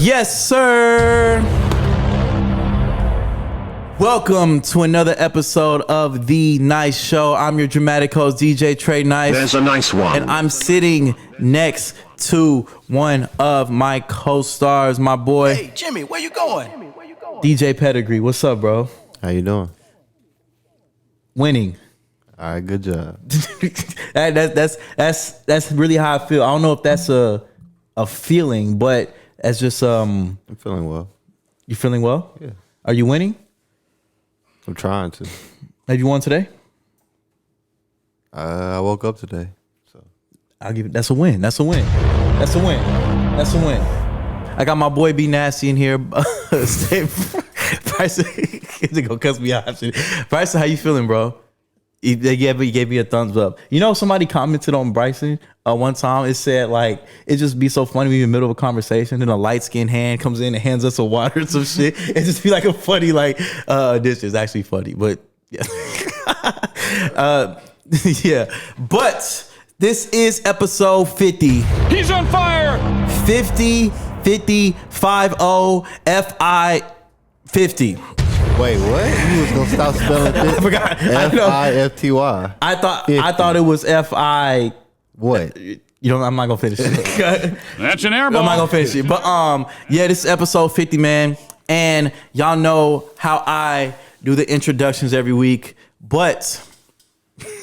Yes, sir. Welcome to another episode of The Nice Show. I'm your dramatic host, DJ Trey Nice. There's a nice one. And I'm sitting next to one of my co-stars, my boy. Hey, Jimmy, where you going? DJ Pedigree. What's up, bro? How you doing? Winning. All right, good job. That's really how I feel. I don't know if that's a feeling, but that's just I'm feeling well. You feeling well? Yeah. Are you winning? I'm trying to. Have you won today? I woke up today, so I'll give it. That's a win. That's a win. That's a win. That's a win. I got my boy B Nasty in here. Bryson, he's gonna cuss me out. Bryson, how you feeling, bro? He gave me a thumbs up. You know, somebody commented on Bryson one time. It said like it just be so funny when you're in the middle of a conversation and a light skinned hand comes in and hands us a water or some shit. It just be like a funny like this is actually funny, but yeah, yeah. But this is episode 50. He's on fire. 50, 50, 50, FI 50. wait, what? You was gonna stop spelling I it? forgot. FIFTY. I thought it was FI. What? You know, I'm not gonna finish it. That's an air ball. I'm not gonna finish it. But yeah, this is episode 50, man. And y'all know how I do the introductions every week, but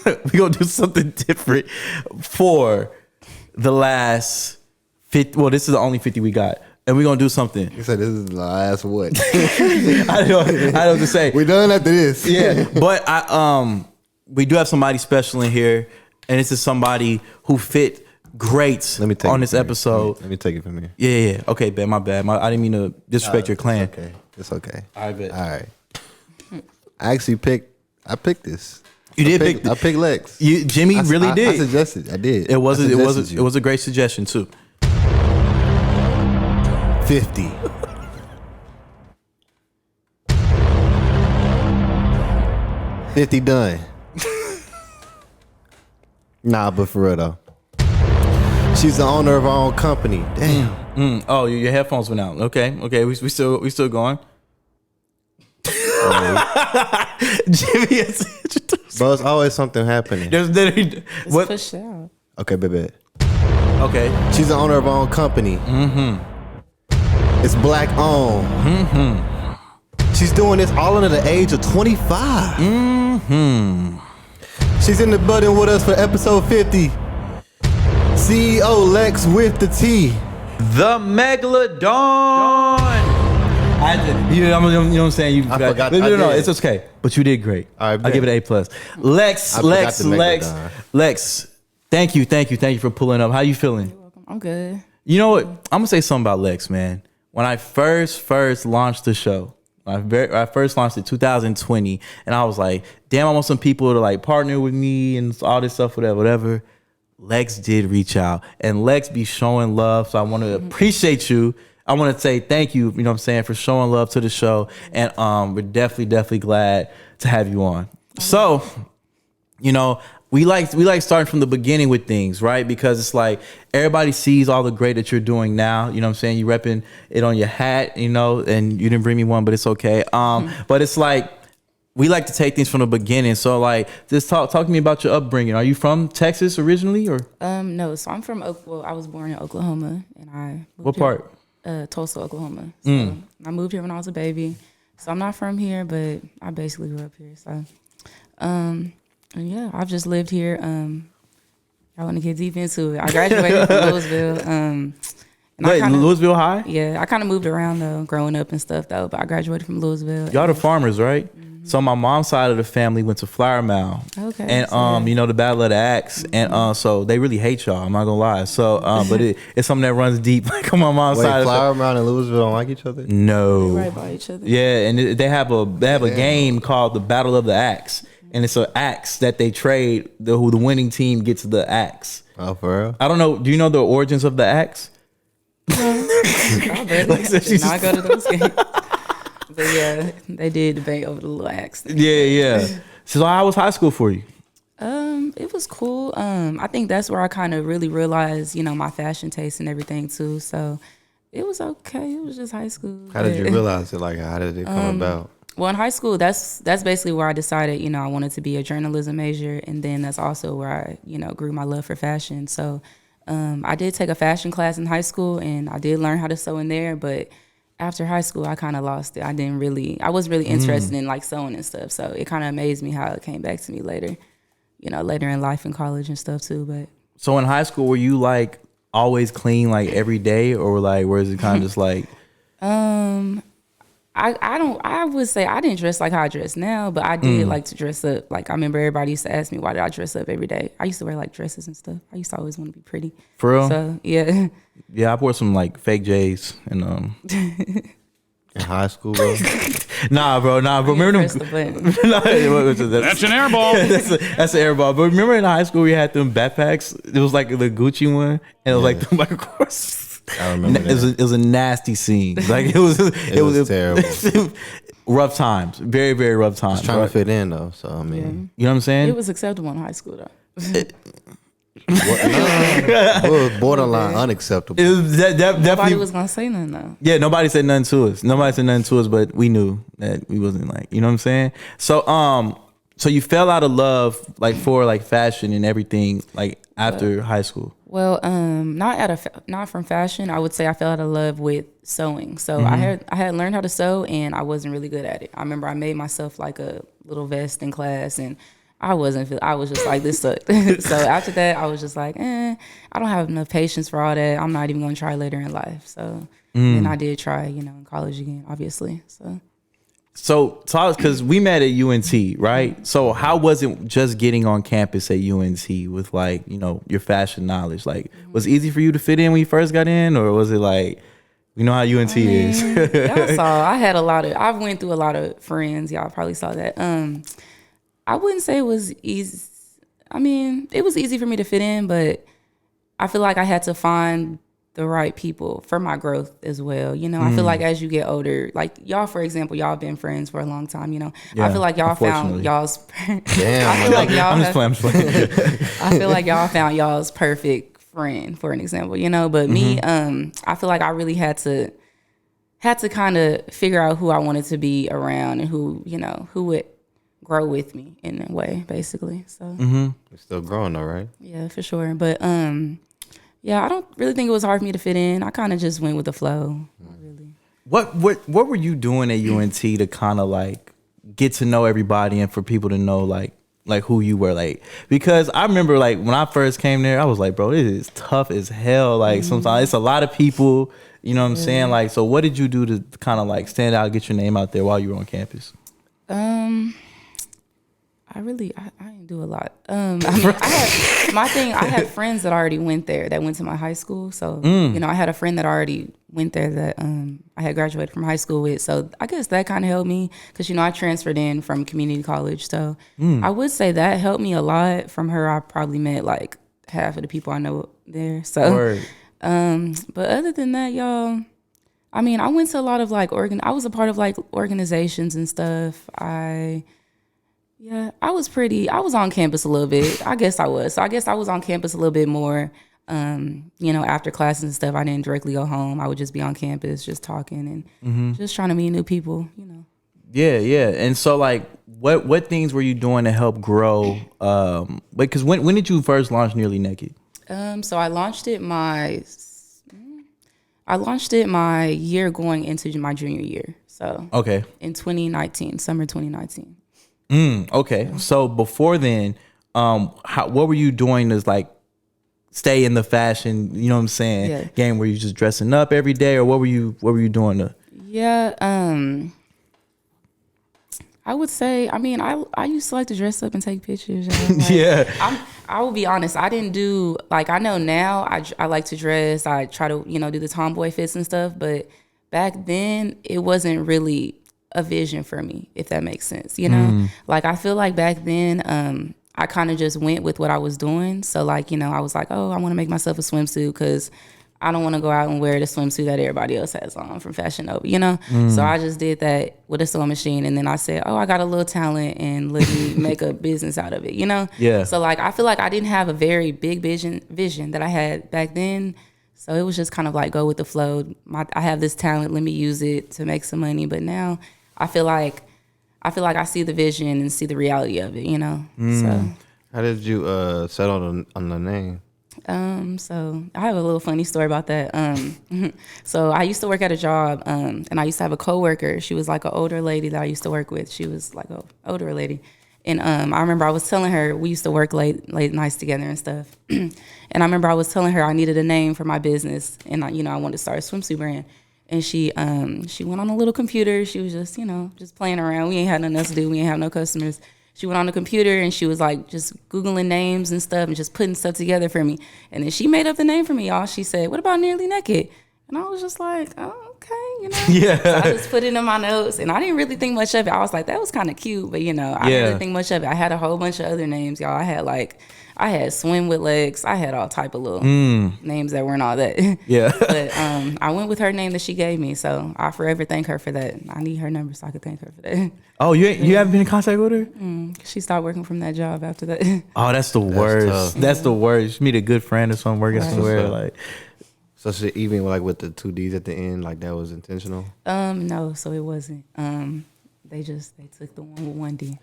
we gonna do something different for the last 50. Well, this is the only 50 we got. And we're gonna do something. You said this is the last what? I don't know what to say. We're done after this. Yeah. But we do have somebody special in here, and this is somebody who fit great on this episode. Let me take it from here. Yeah. Okay, Ben, my bad. I didn't mean to disrespect your clan. Okay, it's okay. I bet. All right. I picked this. You did pick. I picked Lex. Jimmy really did. I suggested. I did. It was a great suggestion too. 50. $50 done. Nah, but for real though. She's the owner of her own company. Damn. Oh, your headphones went out. Okay. We still going. Jimmy has introduced. Bro, it's always something happening. There's literally what? Pushed out. Okay, baby. Okay. She's the owner of her own company. It's black owned. She's doing this all under the age of 25. She's in the building with us for episode 50. CEO Lex with the T. The Megalodon. You know what I'm saying? I forgot. No, it's okay. But you did great. All right, I'll give it an A+. Lex. Thank you for pulling up. How you feeling? You're welcome. I'm good. You know what? I'm gonna say something about Lex, man. When I first launched the show, I first launched it 2020, and I was like, damn, I want some people to like partner with me and all this stuff, whatever. Lex did reach out, and Lex be showing love, so I want to appreciate you. I want to say thank you, you know what I'm saying, for showing love to the show, and we're definitely glad to have you on. So, you know, we like starting from the beginning with things, right? Because it's like everybody sees all the great that you're doing now. You know what I'm saying? You repping it on your hat, you know, and you didn't bring me one, but it's okay. But it's like we like to take things from the beginning. So like, just talk to me about your upbringing. Are you from Texas originally, or? No. So I'm from Well, I was born in Oklahoma, and I moved What part? Tulsa, Oklahoma. So I moved here when I was a baby. So I'm not from here, but I basically grew up here. So, and yeah, I've just lived here. I want to get deep into it. I graduated from Louisville. Wait, Louisville High? Yeah, I kind of moved around though, growing up and stuff though. But I graduated from Louisville. Y'all the farmers, right? So my mom's side of the family went to Flower Mound. Okay. And you know, the Battle of the Axe. And so they really hate y'all, I'm not gonna lie. So but it's something that runs deep like on my mom's side. Wait, Flower Mound and Louisville don't like each other? No. They're right by each other. Yeah, and they have a game called the Battle of the Axe. And it's an axe that they trade. Who the winning team gets the axe. Oh, for real? I don't know. Do you know the origins of the axe? I barely not go to those games. But yeah, they did debate over the little axe. Yeah. So how was high school for you? It was cool. I think that's where I kind of really realized, you know, my fashion taste and everything too. So It was okay. It was just high school. How did you realize it? Like, how did it come about? Well, in high school, that's basically where I decided, I wanted to be a journalism major, and then that's also where I, grew my love for fashion. So, I did take a fashion class in high school, and I did learn how to sew in there. But after high school, I kind of lost it. I wasn't really interested in like sewing and stuff. So it kind of amazed me how it came back to me later, later in life in college and stuff too. But so in high school, were you like always clean like every day, or like where is it kind of just like? I would say I didn't dress like how I dress now, but I did like to dress up. Like I remember everybody used to ask me why did I dress up every day. I used to wear like dresses and stuff. I used to always want to be pretty. For real? So yeah. Yeah, I wore some like fake J's and In high school, bro? Nah, bro. Remember them? That's an air ball. That's an air ball. But remember in high school we had them backpacks? It was like the Gucci one, and it was like the Michael Kors. I remember that. It was a nasty scene. Like it was terrible. Rough times. Very, very rough times. Trying to fit in though, so I mean, you know what I'm saying? It was acceptable in high school though. it was borderline unacceptable. It was Nobody definitely was gonna say nothing though. Yeah, nobody said nothing to us. But we knew that we wasn't like, you know what I'm saying? So so you fell out of love like for like fashion and everything like after high school. Well, not from fashion. I would say I fell out of love with sewing. So I had learned how to sew, and I wasn't really good at it. I remember I made myself like a little vest in class, and I was just like, this sucked. So after that, I was just like, I don't have enough patience for all that. I'm not even gonna try later in life. So then I did try, in college again, obviously. So because we met at UNT, right? So how was it just getting on campus at UNT with like, your fashion knowledge? Like, was it easy for you to fit in when you first got in, or was it like, how UNT is? Y'all saw, I went through a lot of friends. Y'all probably saw that. I wouldn't say it was easy. I mean, it was easy for me to fit in, but I feel like I had to find the right people for my growth as well. I feel like as you get older, like y'all, for example, y'all been friends for a long time, Yeah, I feel like y'all found y'all's, Damn. I feel like y'all, I'm just playing. I feel like y'all found y'all's perfect friend, for an example, but me, I feel like I really had to kind of figure out who I wanted to be around and who would grow with me in a way, basically. So You're still growing though, right? yeah, for sure. But yeah, I don't really think it was hard for me to fit in. I kind of just went with the flow. Not really. What were you doing at UNT to kind of like get to know everybody and for people to know like who you were, like, because I remember like when I first came there, I was like, bro, it is tough as hell. Like sometimes it's a lot of people, you know what I'm saying? Like, so what did you do to kind of like stand out, get your name out there while you were on campus? I didn't do a lot. I had friends that already went there that went to my high school. So, I had a friend that already went there that I had graduated from high school with. So I guess that kind of helped me because, I transferred in from community college. So I would say that helped me a lot. From her, I probably met like half of the people I know there. So, Word. but other than that, y'all, I mean, I went to a lot of like I was a part of like organizations and stuff. I was on campus a little bit. I guess I was. So I guess I was on campus a little bit more, after classes and stuff. I didn't directly go home. I would just be on campus, just talking and just trying to meet new people, Yeah, yeah. And so like what things were you doing to help grow? Because when did you first launch Nearly Naked? So I launched it my year going into my junior year. So Okay. in 2019, summer 2019. Okay. So before then, what were you doing to like stay in the fashion, you know what I'm saying, Yeah. game? Were you just dressing up every day, or what were you doing to? Yeah, I would say, I mean, I used to like to dress up and take pictures. Like, Yeah. I will be honest, I didn't do, like, I know now I like to dress. I try to, do the tomboy fits and stuff. But back then, it wasn't really a vision for me, if that makes sense, Like, I feel like back then, I kind of just went with what I was doing. So, like, I was like, oh, I want to make myself a swimsuit because I don't want to go out and wear the swimsuit that everybody else has on from Fashion Nova, So I just did that with a sewing machine. And then I said, oh, I got a little talent and let me make a business out of it, Yeah. So like, I feel like I didn't have a very big vision that I had back then. So it was just kind of like go with the flow. I have this talent, let me use it to make some money. But now I feel like I see the vision and see the reality of it, So How did you settle on the name? So I have a little funny story about that. So I used to work at a job, and I used to have a coworker. She was like an older lady that I used to work with. She was like an older lady. And I remember I was telling her, we used to work late nights together and stuff. And I remember I was telling her I needed a name for my business, and I wanted to start a swimsuit brand. And she went on a little computer. She was just, just playing around. We ain't had nothing else to do. We ain't have no customers. She went on the computer and she was like just Googling names and stuff and just putting stuff together for me. And then she made up the name for me, y'all. She said, "What about Nearly Naked?" And I was just like, "Oh, okay, Yeah. So I just put it in my notes, and I didn't really think much of it. I was like, that was kind of cute, but I didn't really think much of it. I had a whole bunch of other names, y'all. I had Swim with Lex. I had all type of little names that weren't all that. Yeah. But I went with her name that she gave me, so I forever thank her for that. I need her number so I could thank her for that. Oh, you haven't been in contact with her? She stopped working from that job after that. Oh, that's the worst. tough. That's the worst. You meet a good friend or something working somewhere like. So she, even like with the 2 D's at the end, like that was intentional? No, so it wasn't. They took the one with 1 D.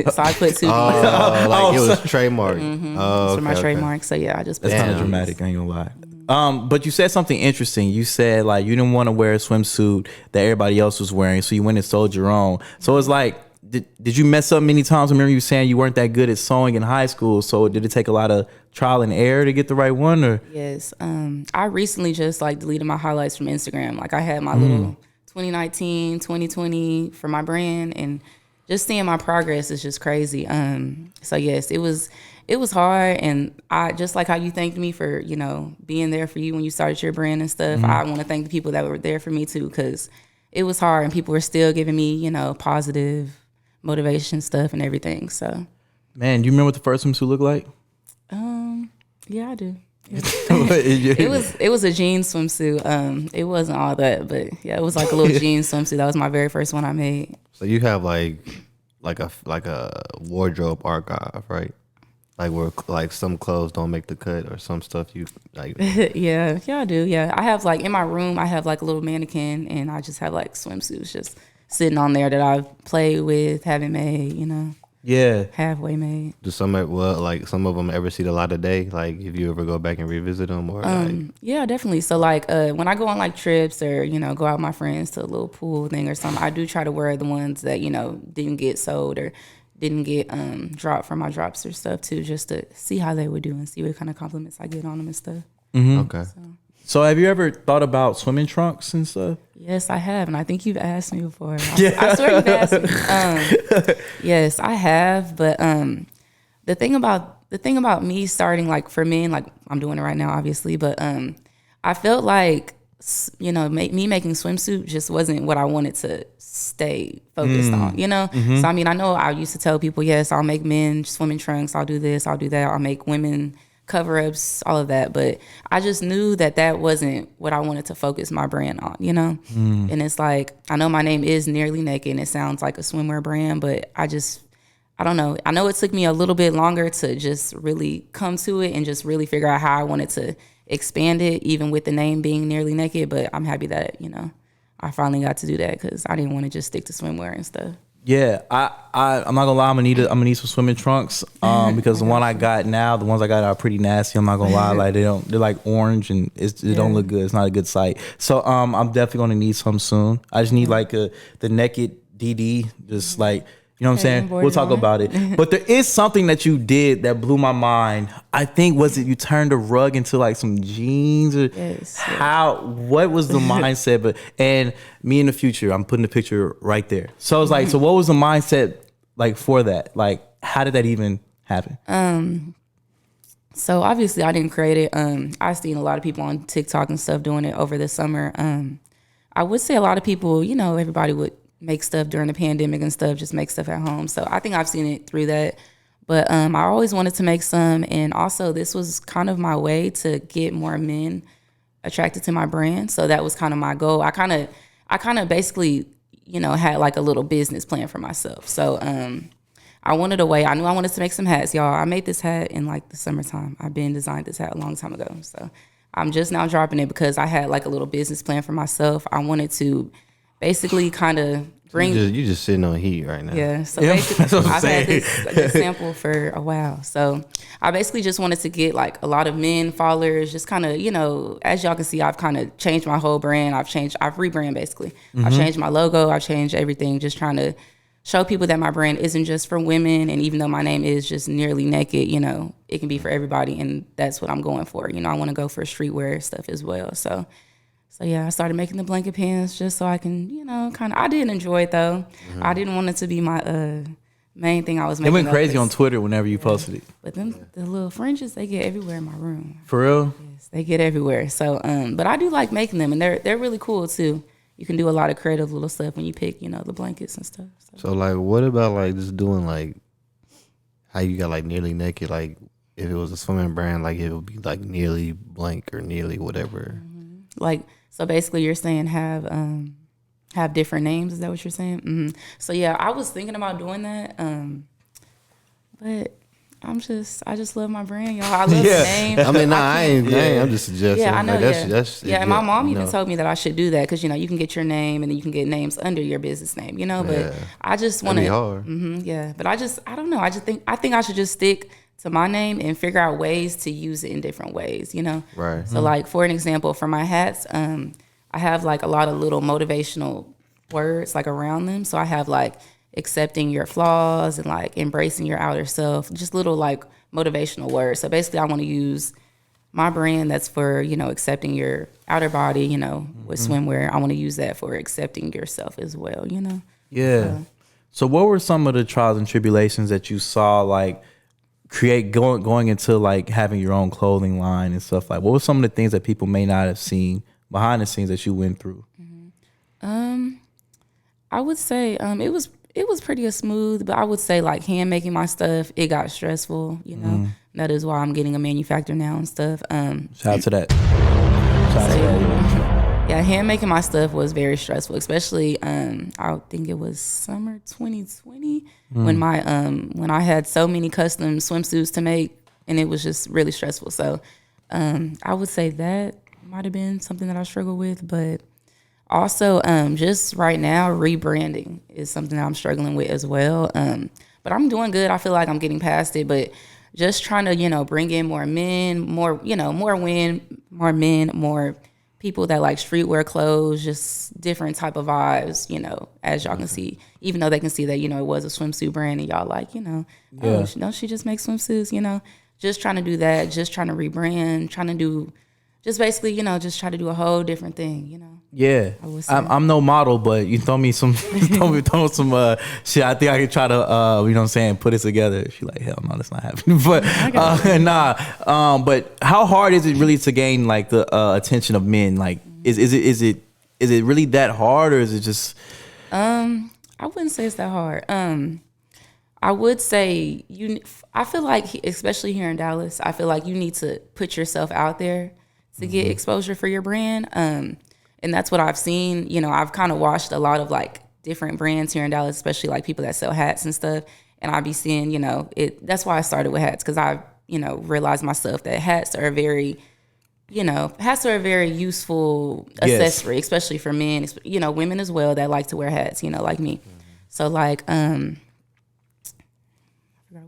So I put 2 D's. Oh, like it was trademarked. Oh, Those are my trademarks. So yeah, I just put That's kind of dramatic. I ain't gonna lie. But you said something interesting. You said like you didn't want to wear a swimsuit that everybody else was wearing, so you went and sold your own. So it's like, did you mess up many times? I remember you saying you weren't that good at sewing in high school. So did it take a lot of trial and error to get the right one? Or Yes. I recently just like deleted my highlights from Instagram. Like I had my little 2019, 2020 for my brand, and just seeing my progress is just crazy. So yes, it was hard, and I just like how you thanked me for being there for you when you started your brand and stuff. I want to thank the people that were there for me too, because it was hard and people were still giving me positive motivation stuff and everything. So man, do you remember what the first swimsuit looked like? Yeah, I do. It was a jean swimsuit. It wasn't all that, but yeah, it was like a little jean swimsuit. That was my very first one I made. So you have like a wardrobe archive, right? Like where like some clothes don't make the cut or some stuff you like. Yeah, I do. Yeah, I have like in my room, I have like a little mannequin, and I just have like swimsuits just sitting on there that I've played with, haven't made, Yeah. halfway made. Do some of them ever see the light of day? Like if you ever go back and revisit them, or Yeah, definitely. So like when I go on like trips or go out with my friends to a little pool thing or something, I do try to wear the ones that didn't get sold or didn't get dropped from my drops or stuff too, just to see how they would do and see what kind of compliments I get on them and stuff. Okay. So have you ever thought about swimming trunks and stuff? Yes, I have, and I think you've asked me before. I swear you've asked me. Yes, I have, but the thing about me starting like for men, like I'm doing it right now, obviously, but I felt like me making swimsuit just wasn't what I wanted to stay focused on, So I mean, I know I used to tell people, yes, I'll make men swimming trunks, I'll do this, I'll do that, I'll make women cover-ups, all of that, but I just knew that wasn't what I wanted to focus my brand on, And it's like, I know my name is Nearly Naked and it sounds like a swimwear brand, but I don't know. I know it took me a little bit longer to just really come to it and just really figure out how I wanted to expand it, even with the name being Nearly Naked, but I'm happy that, I finally got to do that because I didn't want to just stick to swimwear and stuff. Yeah, I'm not gonna lie. I'm gonna need some swimming trunks. Because the one I got now, the ones I got are pretty nasty. I'm not gonna lie. Like they're like orange and it don't look good. It's not a good sight. So I'm definitely gonna need some soon. I just need like the naked DD, just like. You know what I'm saying? We'll talk about it. But there is something that you did that blew my mind. I think you turned a rug into like some jeans or what was the mindset? And me in the future, I'm putting the picture right there. So it's like, so what was the mindset like for that? Like, how did that even happen? So obviously I didn't create it. I've seen a lot of people on TikTok and stuff doing it over the summer. I would say a lot of people, everybody would make stuff during the pandemic and stuff, just make stuff at home. So I think I've seen it through that. But I always wanted to make some. And also this was kind of my way to get more men attracted to my brand. So that was kind of my goal. I kind of basically, had like a little business plan for myself. So I wanted a way. I knew I wanted to make some hats, y'all. I made this hat in like the summertime. I've been designed this hat a long time ago. So I'm just now dropping it because I had like a little business plan for myself. I wanted to basically kind of bring. You just sitting on heat right now. Yeah. So Yeah, basically, that's what I'm I've had saying. this sample for a while. So I basically just wanted to get like a lot of men followers, just kind of, as y'all can see, I've kind of changed my whole brand. I've rebranded basically. I've changed my logo. I've changed everything, just trying to show people that my brand isn't just for women. And even though my name is just Nearly Naked, it can be for everybody. And that's what I'm going for. I want to go for streetwear stuff as well. So yeah, I started making the blanket pants just so I can, I did enjoy it though. I didn't want it to be my main thing I was It making. went crazy on Twitter whenever you posted it. But the little fringes, they get everywhere in my room. For real? Yes, they get everywhere. So, but I do like making them, and they're really cool too. You can do a lot of creative little stuff when you pick, the blankets and stuff. So like, what about like just doing like how you got like Nearly Naked? Like if it was a swimming brand, like it would be like Nearly blank or Nearly whatever. Like, so basically you're saying have different names. Is that what you're saying? Mm-hmm. So yeah, I was thinking about doing that. But I just love my brand, y'all. I love the name. I mean, I ain't. I'm just suggesting. Yeah, I know. Like, that's and my mom even told me that I should do that because you can get your name and then you can get names under your business name. But I just want to. Hard. But I don't know. I think I should just stick to my name and figure out ways to use it in different ways. Right. So like for an example, for my hats, I have like a lot of little motivational words like around them. So I have like accepting your flaws and like embracing your outer self, just little like motivational words. So basically I want to use my brand that's for, accepting your outer body, with swimwear. I want to use that for accepting yourself as well, Yeah. So what were some of the trials and tribulations that you saw like create going into like having your own clothing line and stuff like? What were some of the things that people may not have seen behind the scenes that you went through? I would say it was pretty smooth, but I would say like hand making my stuff, it got stressful, That is why I'm getting a manufacturer now and stuff. Shout out to that. Shout out to that. Yeah, hand making my stuff was very stressful, especially I think it was summer 2020 when when I had so many custom swimsuits to make, and it was just really stressful. So I would say that might have been something that I struggled with, but also just right now rebranding is something that I'm struggling with as well. But I'm doing good. I feel like I'm getting past it, but just trying to bring in more men, more men, more people that like streetwear clothes, just different type of vibes, as y'all can see, even though they can see that, it was a swimsuit brand and y'all like, oh, don't she just make swimsuits, just trying to do that, just trying to rebrand, trying to do, just basically, just try to do a whole different thing, Yeah, I'm no model, but you throw me some, throw me some shit. I think I could try to, put it together. She like, hell no, that's not happening. But but how hard is it really to gain like the attention of men? Like, is it really that hard, or is it just? I wouldn't say it's that hard. I would say I feel like, especially here in Dallas, I feel like you need to put yourself out there to get exposure for your brand. And that's what I've seen. I've kind of watched a lot of like different brands here in Dallas, especially like people that sell hats and stuff. And I be seeing, that's why I started with hats, because I, realized myself that hats are a very useful accessory, especially for men, women as well that like to wear hats, like me. So like,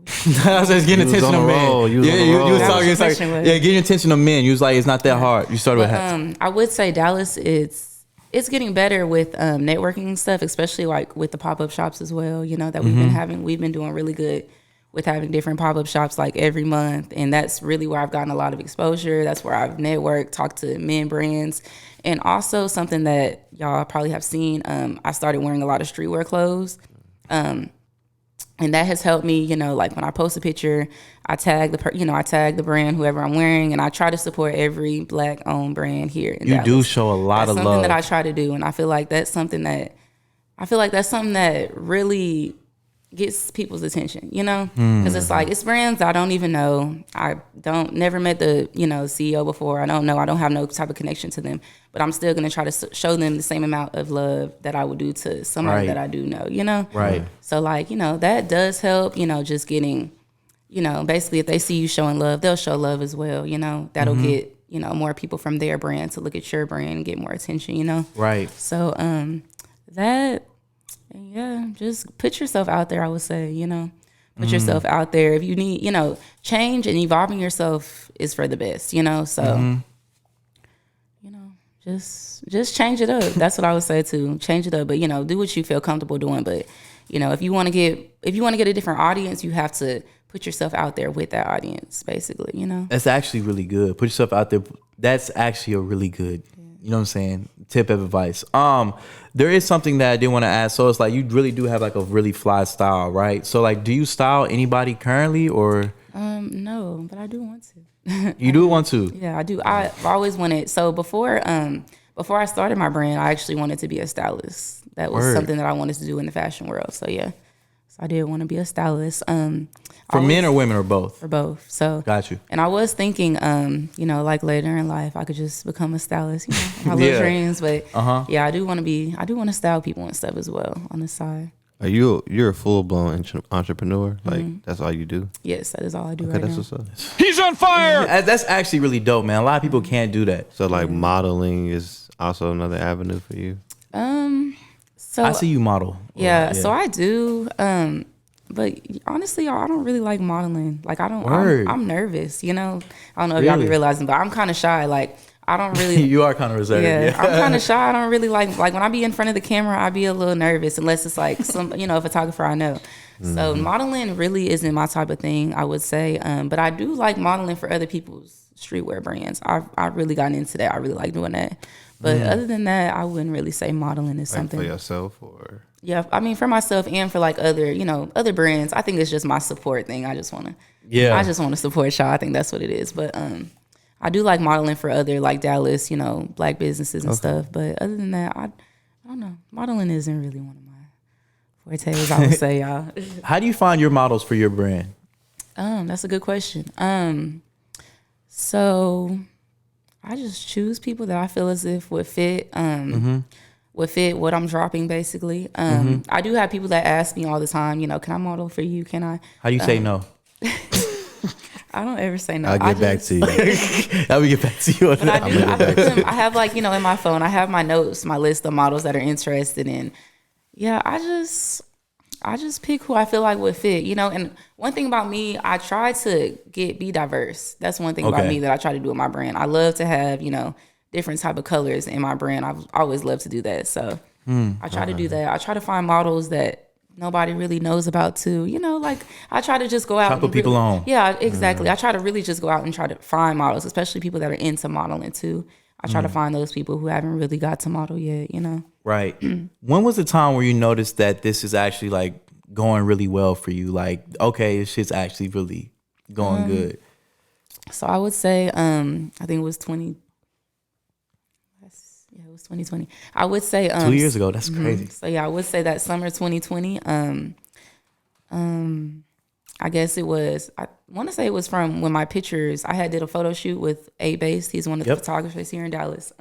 I was just getting attention of men. You was talking. Yeah, getting attention of men. You was like, it's not that hard. You started with hats. I would say Dallas, it's getting better with networking and stuff, especially like with the pop-up shops as well. That we've been having. We've been doing really good with having different pop-up shops like every month, and that's really where I've gotten a lot of exposure. That's where I've networked, talked to men brands, and also something that y'all probably have seen. I started wearing a lot of streetwear clothes. And that has helped me, like when I post a picture, I tag the brand, whoever I'm wearing, and I try to support every Black-owned brand here in Dallas. You do show a lot of love. That's something that I try to do, and I feel like that's something that really gets people's attention, because it's like, it's brands I don't even know. I never met the CEO before. I don't know. I don't have no type of connection to them, but I'm still gonna try to show them the same amount of love that I would do to somebody that I do know. Right. So like, that does help. Just getting, basically if they see you showing love, they'll show love as well. That'll get you know, more people from their brand to look at your brand and get more attention, you know? Right. So just put yourself out there, I would say, you know. Put yourself out there. If you need, you know, change and evolving yourself is for the best, you know? So, you know, just change it up. That's what I would say too. Change it up. But, you know, do what you feel comfortable doing. But, you know, if you want to get a different audience, you have to put yourself out there with that audience, basically, you know? That's actually really good. Put yourself out there. That's actually a really good, you know what I'm saying, tip of advice. There is something that I did want to ask. So it's like you really do have like a really fly style, right? So like, do you style anybody currently or? No, but I do want to. You do want to? Yeah, I do. I've always wanted. So before I started my brand, I actually wanted to be a stylist. That was something that I wanted to do in the fashion world. So yeah, so I did want to be a stylist. For men or women or both? For both. So got you. And I was thinking, you know, like later in life, I could just become a stylist. You know, my little dreams. But yeah, I do want to style people and stuff as well on the side. Are you're a full blown entrepreneur? Like that's all you do? Yes, that is all I do. Okay, right that's now. what's up. He's on fire. That's actually really dope, man. A lot of people can't do that. So like modeling is also another avenue for you. So I see you model. Yeah, so I do. But honestly, y'all, I don't really like modeling. Like I'm nervous, you know? I don't know if y'all be realizing, but I'm kind of shy. Like I don't really. You are kind of reserved. Yeah, I'm kind of shy. I don't really like when I be in front of the camera, I be a little nervous unless it's like some, you know, a photographer I know. So modeling really isn't my type of thing, I would say. But I do like modeling for other people's streetwear brands. I've really gotten into that. I really like doing that. But other than that, I wouldn't really say modeling is something for yourself or. Yeah, I mean for myself and for like other brands. I think it's just my support thing. I just want to support y'all. I think that's what it is. But I do like modeling for other like Dallas, you know, black businesses and stuff. But other than that, I don't know. Modeling isn't really one of my fortes, I would say, y'all. How do you find your models for your brand? That's a good question. So I just choose people that I feel as if would fit. Would fit what I'm dropping, basically. I do have people that ask me all the time, you know, can I model for you? Can I? How do you say no? I don't ever say no. I'll get back to you. I will get back to you on But that. I have like, you know, in my phone, I have my notes, my list of models that are interested in. Yeah, I just pick who I feel like would fit, you know. And one thing about me, I try to be diverse. That's one thing about me that I try to do with my brand. I love to have, you know, different type of colors in my brand. I've always loved to do that. So I try to do that. I try to find models that nobody really knows about too. You know, like I try to just go out and put people on. Yeah, exactly. I try to really just go out and try to find models, especially people that are into modeling too. I try to find those people who haven't really got to model yet, you know. Right. When was the time where you noticed that this is actually like going really well for you? Like, okay, this shit's actually really going good. So I would say, I think it was 2020. I would say 2 years ago. That's crazy. So yeah, I would say that summer 2020. I guess it was. I want to say it was from when my pictures. I had did a photo shoot with A Base. He's one of the photographers here in Dallas.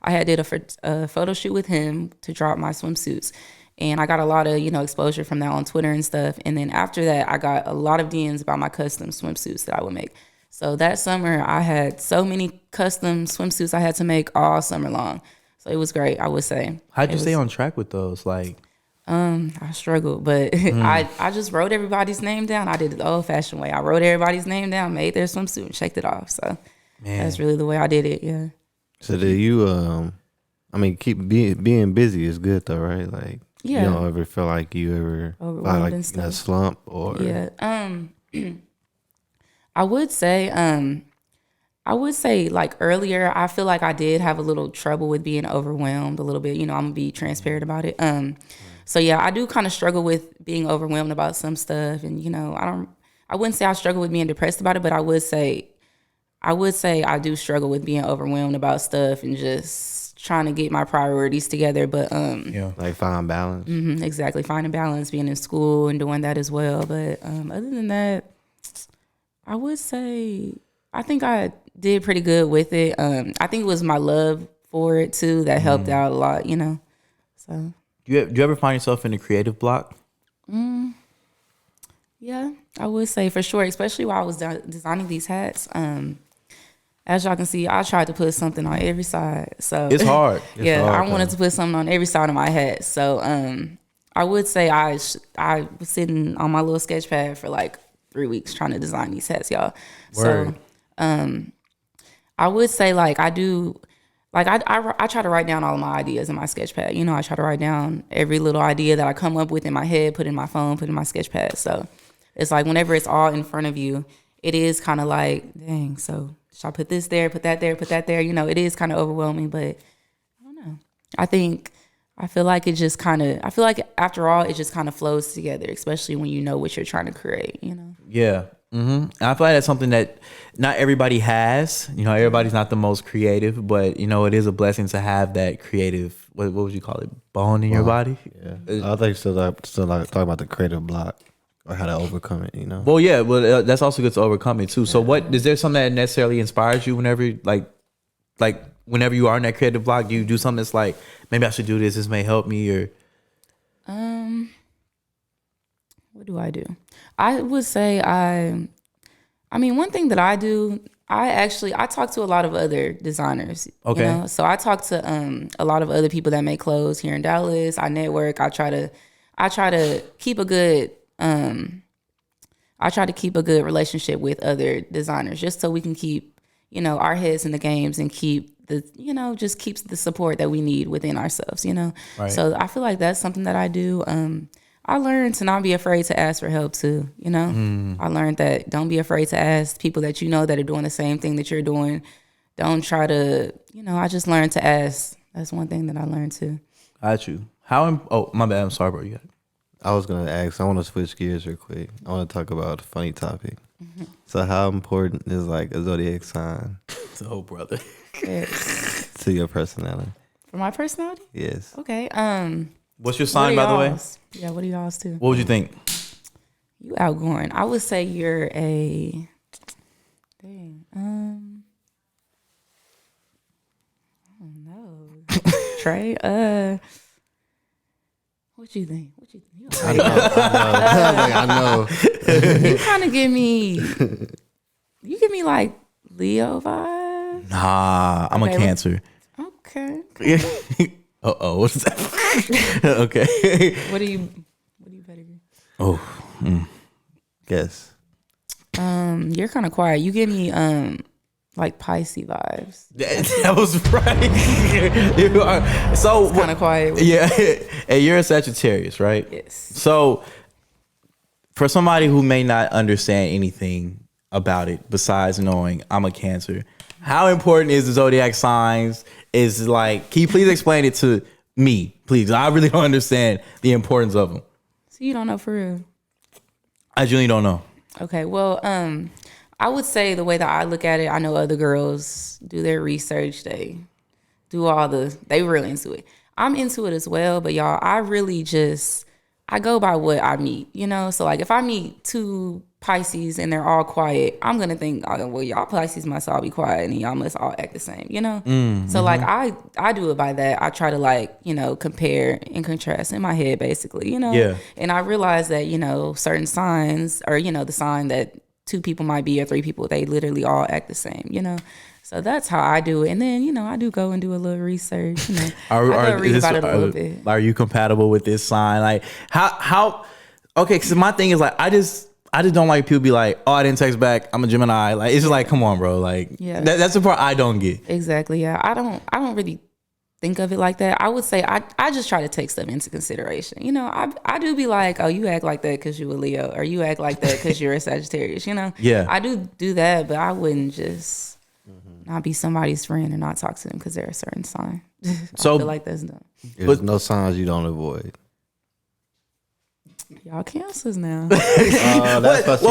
I had did a photo shoot with him to drop my swimsuits, and I got a lot of exposure from that on Twitter and stuff. And then after that, I got a lot of DMs about my custom swimsuits that I would make. So that summer, I had so many custom swimsuits I had to make all summer long. So it was great, I would say. How'd you stay on track with those? Like, I struggled, but I just wrote everybody's name down. I did it the old-fashioned way. I wrote everybody's name down, made their swimsuit, and checked it off. So that's really the way I did it. Yeah. So do you? I mean, keep being busy is good though, right? Like, you don't ever feel like you ever like in a slump or I would say like earlier, I feel like I did have a little trouble with being overwhelmed a little bit. I'm gonna be transparent about it. So yeah, I do kind of struggle with being overwhelmed about some stuff, and I wouldn't say I struggle with being depressed about it, but I would say I do struggle with being overwhelmed about stuff and just trying to get my priorities together. But like find balance. Exactly, finding balance, being in school and doing that as well. But other than that, I would say I think I did pretty good with it. I think it was my love for it too that helped out a lot. So. Do you ever find yourself in a creative block? Yeah, I would say for sure, especially while I was designing these hats. as y'all can see, I tried to put something on every side. So It's hard. I wanted to put something on every side of my head. So I would say I was sitting on my little sketch pad for like 3 weeks trying to design these hats, y'all. Word. So I would say like I do, like I try to write down all of my ideas in my sketch pad. You know, I try to write down every little idea that I come up with in my head, put in my phone, put in my sketch pad. So it's like whenever it's all in front of you, it is kind of like, dang, so should I put this there, put that there, put that there? You know, it is kind of overwhelming, but I don't know. I feel like it just kind of, I feel like after all, it just kind of flows together, especially when you know what you're trying to create, you know? Yeah. And I feel like that's something that not everybody has. You know, everybody's not the most creative, but, you know, it is a blessing to have that creative, what would you call it, bone in your body? Yeah. I think still like talk about the creative block or how to overcome it, you know? Well, yeah, well, that's also good to overcome it too. So what, is there something that necessarily inspires you whenever, like whenever you are in that creative block, do you do something that's like, maybe I should do this may help me, or? What do I do? I would say I mean, one thing that I do, I talk to a lot of other designers. Okay. You know? So I talk to a lot of other people that make clothes here in Dallas. I network. I try to keep a good relationship with other designers, just so we can keep, you know, our heads in the games and keep the, you know, just keeps the support that we need within ourselves, you know? Right. So I feel like that's something that I do. I learned to not be afraid to ask for help too, you know? I learned that don't be afraid to ask people that you know that are doing the same thing that you're doing. Don't try to, you know, I just learned to ask. That's one thing that I learned too. Got you. Oh, my bad. I'm sorry, bro. You got it. I was going to ask, I want to switch gears real quick. I want to talk about a funny topic. So how important is like a zodiac sign Oh, brother. Yes. to your personality? For my personality? Yes. Okay. What's your sign, by the way? Yeah, what are y'all's too? What would you think? You outgoing. I would say you're a dang. I don't know. Trey. What you think? You I know. you kind of give me. You give me like Leo vibes. Nah, I'm a Okay, Cancer. Okay. Uh-oh, what's that? Okay. What do you better be? Oh. Guess. You're kind of quiet. You give me like Pisces vibes. That was right. You are so Kind of quiet. Yeah, and you're a Sagittarius, right? Yes. So, for somebody who may not understand anything about it besides knowing I'm a Cancer, how important is the zodiac signs? Is like, can you please explain it to me, please? I really don't understand the importance of them. So you don't know for real? I genuinely don't know. Okay. Well, I would say the way that I look at it, I know other girls do their research. They do they really into it. I'm into it as well, but y'all, I go by what I meet, you know? So like if I meet two Pisces and they're all quiet, I'm going to think, oh, well, y'all Pisces must all be quiet and y'all must all act the same, you know? So like I do it by that. I try to like, you know, compare and contrast in my head basically, you know? Yeah. And I realize that, you know, certain signs or, you know, the sign that 2 people might be or 3 people, they literally all act the same, you know? So that's how I do it. And then, you know, I do go and do a little research, you know. I go read about it a little bit. Are you compatible with this sign? Like how okay, because my thing is like I just don't like people be like, oh, I didn't text back, I'm a Gemini. Like it's just like, come on, bro. Like that's the part I don't get. Exactly. Yeah. I don't really think of it like that. I would say I just try to take stuff into consideration. You know, I do be like, oh, you act like that because you a Leo, or you act like that because you're a Sagittarius, you know? Yeah. I do that, but I wouldn't just not be somebody's friend and not talk to them because they're a certain sign. So I feel like that's dumb. There's no signs you don't avoid. Y'all Cancers now. That's what's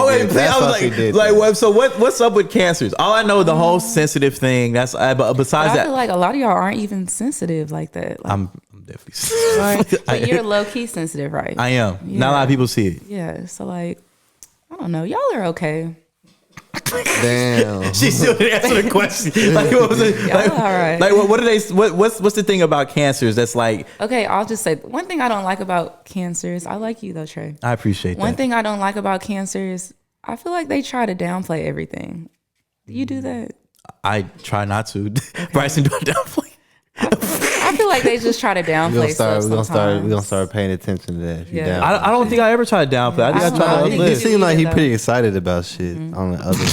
up with Cancers? All I know, the whole sensitive thing. That's but besides I that, feel like a lot of y'all aren't even sensitive like that. Like, I'm definitely sensitive. but you're low key sensitive, right? I am. Not a lot of people see it. Yeah. So like, I don't know. Y'all are okay. Damn. She still didn't answer the question. Like, what was it? Y'all all right. Like, what are they? What's the thing about Cancers that's like? Okay, I'll just say one thing I don't like about Cancers. I like you though, Trey. I appreciate One that. thing I don't like about Cancers, I feel like they try to downplay everything. Do you do that? I try not to. Bryson, do I downplay? I feel like they just try to downplay stuff We're gonna start paying attention to that. If you Yeah. downplay I don't think I ever tried to downplay. I think I tried to think He uplift. seemed like he though. pretty excited about shit on the other.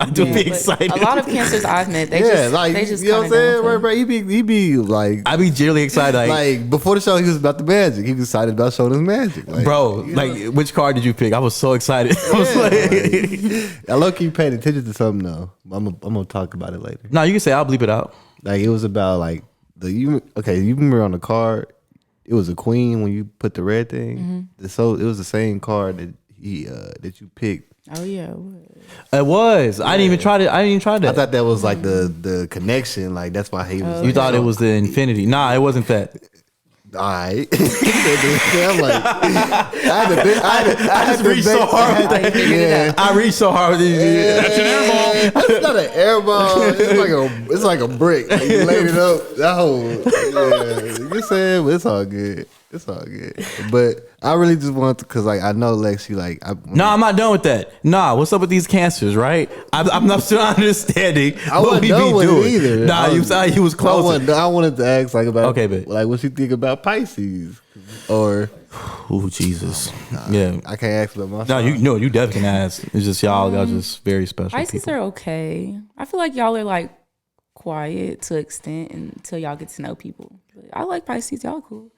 I do be But excited. A lot of cancers I've met, they Yeah, just like they just you know what I'm kinda saying, downplay. right? He be like, I be genuinely excited. like before the show, he was about the magic. He was excited about showing his magic, like, Bro, like which card did you pick? I was so excited. I was like, I low key paid attention to something though. I'm gonna talk about it later. no, you can say I'll bleep it out. Like it was about like you remember on the card, it was a queen when you put the red thing. So it was the same card that that you picked. Oh yeah. It was. I didn't even try to. I didn't even try that. I thought that was like the connection. Like that's why he was. You thought it was the infinity. Nah, it wasn't that. All right. I'm like, I just reached so hard with that. Yeah. I reached so hard with these. That's an air ball. It's not an air ball. It's like a brick. Like you laid it up. That whole you said, but it's all good. It's all good. But I really just want to, cause like I know Lex, you like. No, I'm not done with that. Nah, what's up with these cancers, right? I'm not still understanding. I wasn't done with it either. Nah, you was close. I wanted to ask like about Okay, but- like what you think about Pisces or Oh Jesus. Yeah. I can't ask about my. No, you definitely can ask. It's just y'all just very special Pisces people. are okay. I feel like y'all are like quiet to extent until y'all get to know people. But I like Pisces. Y'all cool.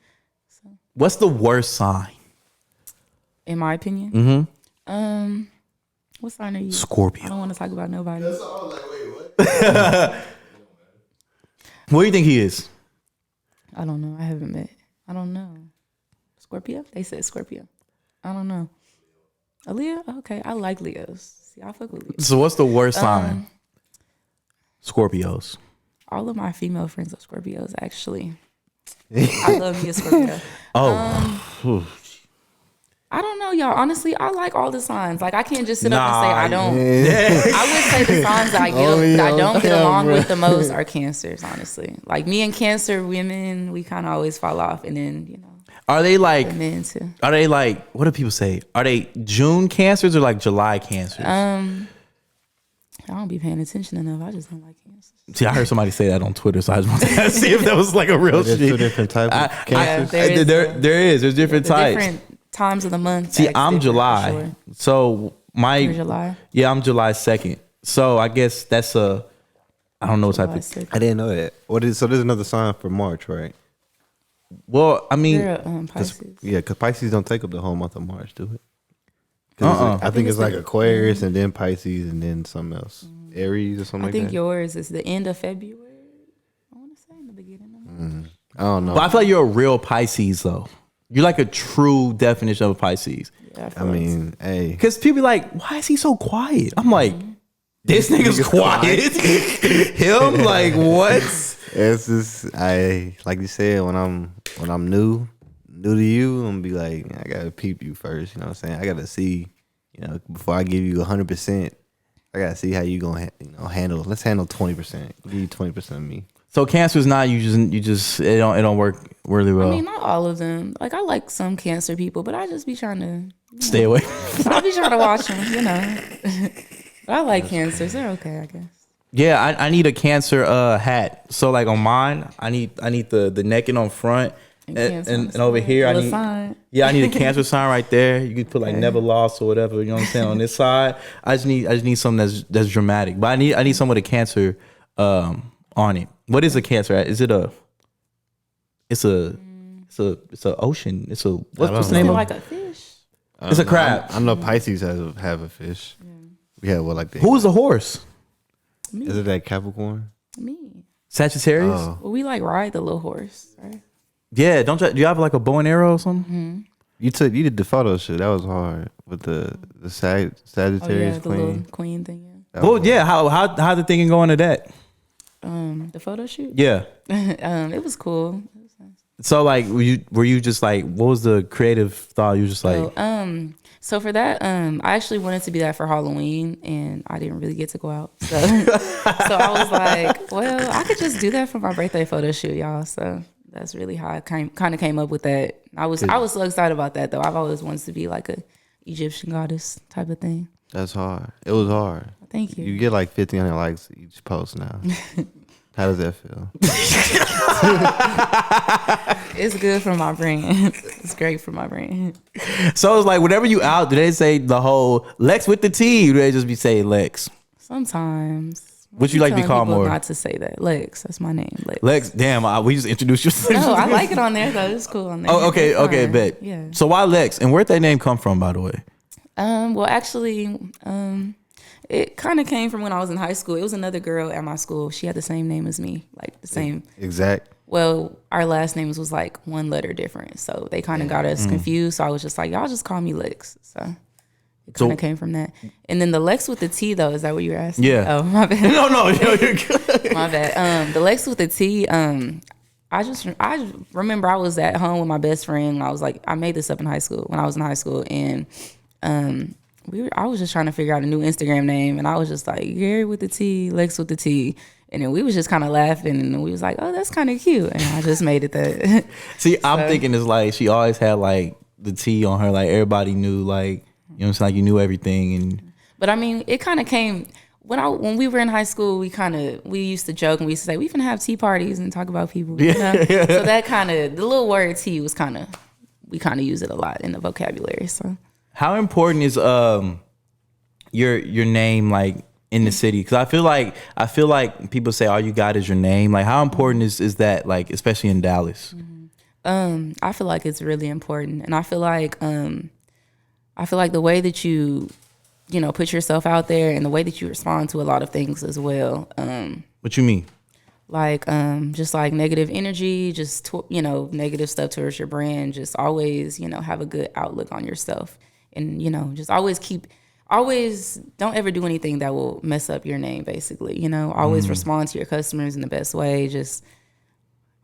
What's the worst sign? In my opinion. What sign are you? Scorpio. I don't want to talk about nobody. What do you think he is? I don't know. I haven't met. I don't know. Scorpio? They said Scorpio. I don't know. A Leo? Okay. I like Leos. See, I fuck with Leos. So what's the worst sign? Scorpios. All of my female friends are Scorpios, actually. I love me a Scorpio. I don't know, y'all. Honestly, I like all the signs. Like, I can't just sit up and say I don't. I would say the signs that I don't get along with the most are Cancers, honestly. Like, me and Cancer women, we kind of always fall off. And then, you know, Are they like? men too. Are they like? What do people say? Are they June cancers or like July cancers? I don't be paying attention enough. I just don't like Cancers. See, I heard somebody say that on Twitter, so I just wanted to see if that was like a real There's shit. two different types of cancers. There's different The types. different times of the month. See, that's I'm different, for July, sure. so You're July. yeah, I'm July 2nd. So I guess that's I don't know what type July of. 6th. I didn't know that. So there's another sign for March, right? Well, I mean, You're Pisces. Yeah, because Pisces don't take up the whole month of March, do it? 'Cause Uh-uh. I think it's like Aquarius and then Pisces and then something else. Aries or something I like think that. yours is the end of February. I want to say in the beginning of March. I don't know. but I feel like you're a real Pisces though. You're like a true definition of a Pisces. Yeah, I mean, hey. Because people be like, why is he so quiet? I'm like, this nigga's quiet. Him, like, what? It's just like you said, when I'm new to you, I'm gonna be like, I gotta peep you first, you know what I'm saying? I gotta see, before I give you 100%, I gotta see how you gonna handle. Let's handle 20%. Give you 20% of me. So Cancer's not you just it don't work really well. I mean, not all of them. Like, I like some Cancer people, but I just be trying to Stay away. I be trying to watch them, But I like Cancers. They're okay, I guess. Yeah, I need a Cancer hat. So like on mine, I need the neck and on front. And over here, I need sign. I need a Cancer sign right there. You could put like never lost or whatever. You know what I'm saying? On this side, I just need something that's dramatic. But I need something with a Cancer on it. What is a Cancer hat? Is it It's a ocean. It's a what's the name of Like a fish. It's a crab. I know Pisces have a fish. We have what like that. Who's the horse? Is it that Capricorn? Me. Sagittarius. Oh. Well, we like ride the little horse, right? Yeah. Do you have like a bow and arrow or something? You did the photo shoot. That was hard with the Sagittarius the little queen. queen thing. That Well, was yeah. How the thinking go into that? The photo shoot. Yeah. It was cool. It was nice. So like, were you just like, what was the creative thought? You were just like, So for that, I actually wanted to be that for Halloween, and I didn't really get to go out. So, so I was like, well, I could just do that for my birthday photo shoot, y'all. So that's really how I kind of came up with that. I was so excited about that, though. I've always wanted to be like a Egyptian goddess type of thing. That's hard. It was hard. Thank you. You get like 1,500 likes each post now. How does that feel? It's good for my brain. It's great for my brain. So it's like whenever you out, do they say the whole Lex with the T? Or do they just be saying Lex? Sometimes. What you like to be called more? Not to say that. Lex. That's my name. Lex. Lex. Damn, we just introduced you. No, I like it on there though. It's cool on there. Oh, okay, It's okay, fine. bet. Yeah. So why Lex? And where'd that name come from, by the way? Well, actually, it kind of came from when I was in high school. It was another girl at my school. She had the same name as me, like the same. Exact. Well, our last names was like one letter different, so they kind of got us confused. So I was just like, y'all just call me Lex. So it kind of came from that. And then the Lex with the T, though, is that what you were asking? Yeah. Oh, my bad. No, you're good. My bad. The Lex with the T. I remember I was at home with my best friend. I was like, I made this up in high school when I was in high school, and I was just trying to figure out a new Instagram name, and I was just like Gary with the T, Lex with the T, and then we was just kind of laughing, and we was like, oh, that's kind of cute, and I just made it that. See, I'm thinking it's like she always had like the T on her, like everybody knew, like you know, it's like you knew everything, and. But I mean, it kind of came when we were in high school. We used to joke and we used to say we finna have tea parties and talk about people. You know? So that kind of the little word T was we kind of use it a lot in the vocabulary. So. How important is your name like in the city? Because I feel like people say all you got is your name. Like how important is that, like especially in Dallas? I feel like it's really important, and I feel like the way that you put yourself out there and the way that you respond to a lot of things as well. What you mean? Like just like negative energy, just negative stuff towards your brand. Just always have a good outlook on yourself. And, just always don't ever do anything that will mess up your name, basically. Always respond to your customers in the best way. Just,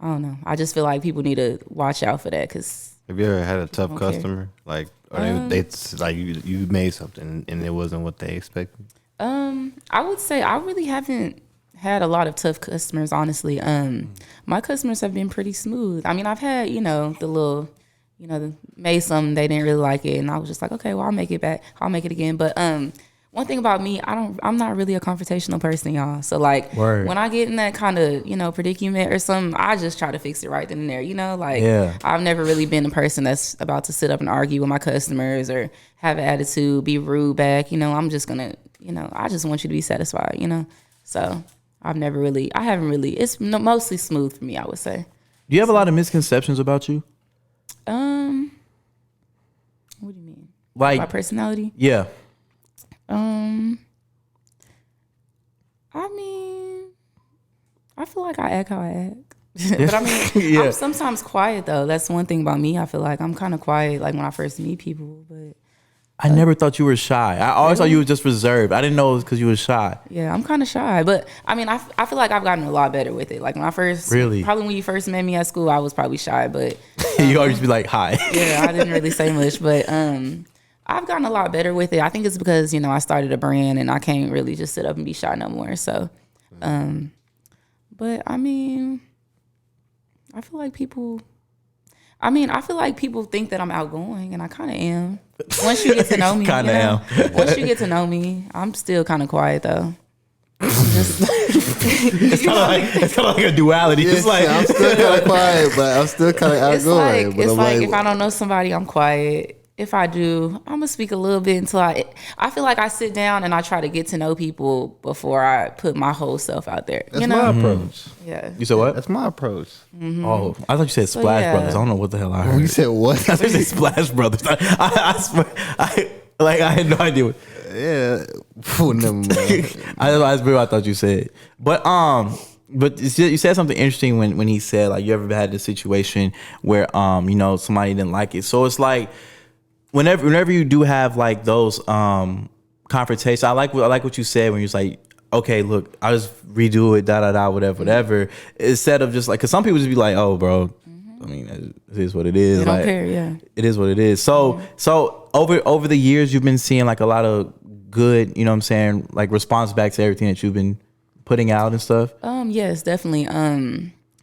I don't know. I just feel like people need to watch out for that. Cause have you ever had a tough customer? Like, or they like you made something and it wasn't what they expected? I would say I really haven't had a lot of tough customers, honestly. My customers have been pretty smooth. I mean, I've had, the little... made something, they didn't really like it, and I was just like, okay, well, I'll make it back. I'll make it again. But one thing about me, I'm not really a confrontational person, y'all. So like when I get in that kind of, predicament or something, I just try to fix it right then and there, I've never really been a person that's about to sit up and argue with my customers or have an attitude, be rude back. I'm just gonna, I just want you to be satisfied, So I haven't really, it's mostly smooth for me, I would say. Do you have a lot of misconceptions about you? What do you mean? Like my personality? Yeah. I mean, I feel like I act how I act. But I mean, I'm sometimes quiet though. That's one thing about me. I feel like I'm kind of quiet, like when I first meet people. But I never thought you were shy. I always thought you were just reserved. I didn't know it was because you were shy. Yeah, I'm kind of shy. But I mean, I feel like I've gotten a lot better with it. Like when I first, probably when you first met me at school, I was probably shy. But you always be like, hi. Yeah, I didn't really say much. But I've gotten a lot better with it. I think it's because, I started a brand and I can't really just sit up and be shy no more. So, but I mean, I feel like people think that I'm outgoing, and I kind of am. Once you get to know me, Once you get to know me, I'm still kind of quiet though. It's kind of like a duality. Yeah, it's like I'm still kind of quiet, but I'm still kind of outgoing. It's like if I don't know somebody, I'm quiet. If I do, I'm gonna speak a little bit until I feel like I sit down and I try to get to know people before I put my whole self out there. That's my approach. Yeah. You said what? That's my approach. Mm-hmm. Oh, I thought you said Splash Brothers. I don't know what the hell I heard. You said what? I thought you said Splash Brothers. I swear, I had no idea what. Yeah. Never mind. That's what I thought you said. But you said something interesting when he said like you ever had this situation where somebody didn't like it. So it's like whenever you do have like those confrontations, I like what you said when you're like, okay, look, I'll just redo it, whatever. Instead of just like, because some people just be like, oh, bro, I mean, it is what it is. They don't care, yeah. It is what it is. So over the years, you've been seeing like a lot of good, like response back to everything that you've been putting out and stuff. Yes, definitely.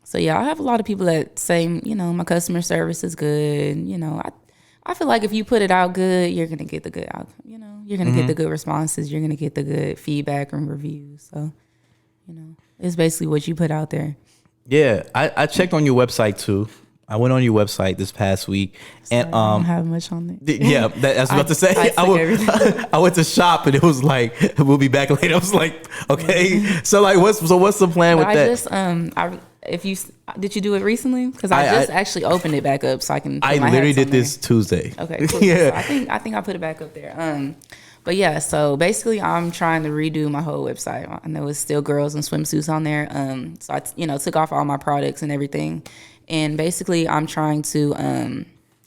So yeah, I have a lot of people that say, my customer service is good. I feel like if you put it out good, you're gonna get the good outcome. You know, you're gonna get the good responses. You're gonna get the good feedback and reviews. So, you know, it's basically what you put out there. Yeah, I checked on your website too. I went on your website this past week, and I don't have much on there. yeah, that's what I was about to say. I took everything. I went to shop and it was like, we'll be back later. I was like, okay, so like, what's the plan with I that? just did you do it recently? Because I just actually opened it back up so I can. I literally did this Tuesday. Okay, cool. Yeah, So I think I put it back up there. But yeah, so basically, I'm trying to redo my whole website. I know it's still girls and swimsuits on there. So I took off all my products and everything, and basically, I'm trying to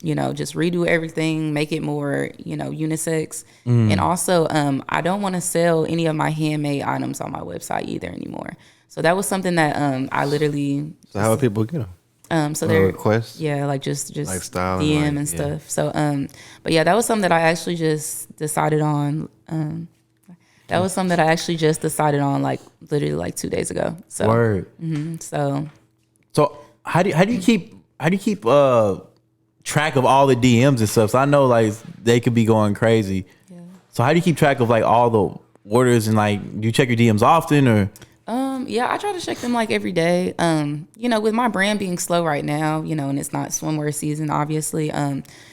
just redo everything, make it more unisex, and also I don't want to sell any of my handmade items on my website either anymore. So that was something that I literally. So how do people get them? So they're requests. Yeah, like just like style DM and stuff. So but yeah, that was something that I actually just decided on. That was something that I actually just decided on like literally like 2 days ago. So word. So how do you keep track of all the DMs and stuff? So I know like they could be going crazy. Yeah. So how do you keep track of like all the orders and like do you check your DMs often or? Yeah, I try to check them like every day. With my brand being slow right now, and it's not swimwear season, obviously.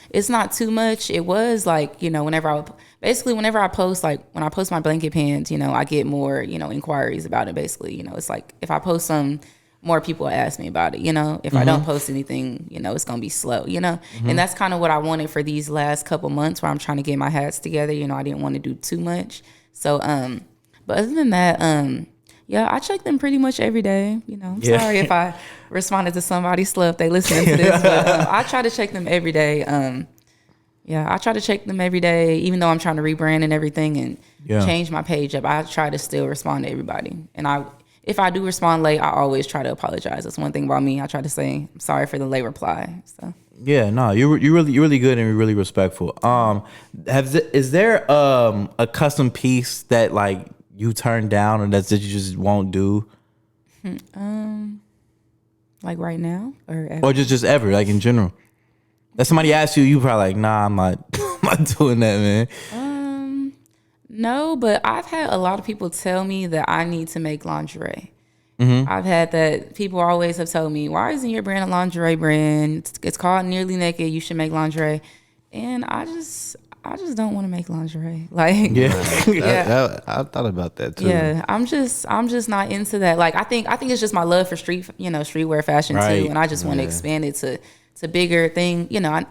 It's not too much. It was like, whenever I post, like when I post my blanket pants, I get more, inquiries about it. Basically, it's like if I post some, more people ask me about it. If I don't post anything, it's gonna be slow. And that's kind of what I wanted for these last couple months, where I'm trying to get my hats together. I didn't want to do too much. So, but other than that, yeah, I check them pretty much every day. I'm sorry if I responded to somebody slow if they listening to this, but I try to check them every day. I try to check them every day, even though I'm trying to rebrand and everything and change my page up. I try to still respond to everybody. And if I do respond late, I always try to apologize. That's one thing about me. I try to say I'm sorry for the late reply. So. Yeah, no, you're really good and you're really respectful. Is there a custom piece that like you turn down or that you just won't do? Like right now or ever? Or just ever, like in general? That somebody asks you probably like, nah, I'm not doing that, man. No, but I've had a lot of people tell me that I need to make lingerie. I've had that. People always have told me, why isn't your brand a lingerie brand? It's called NearlyNakedd. You should make lingerie. And I just don't want to make lingerie. Like, I thought about that too. Yeah, I'm just not into that. Like, I think it's just my love for streetwear fashion too, and I just want to expand it to bigger thing.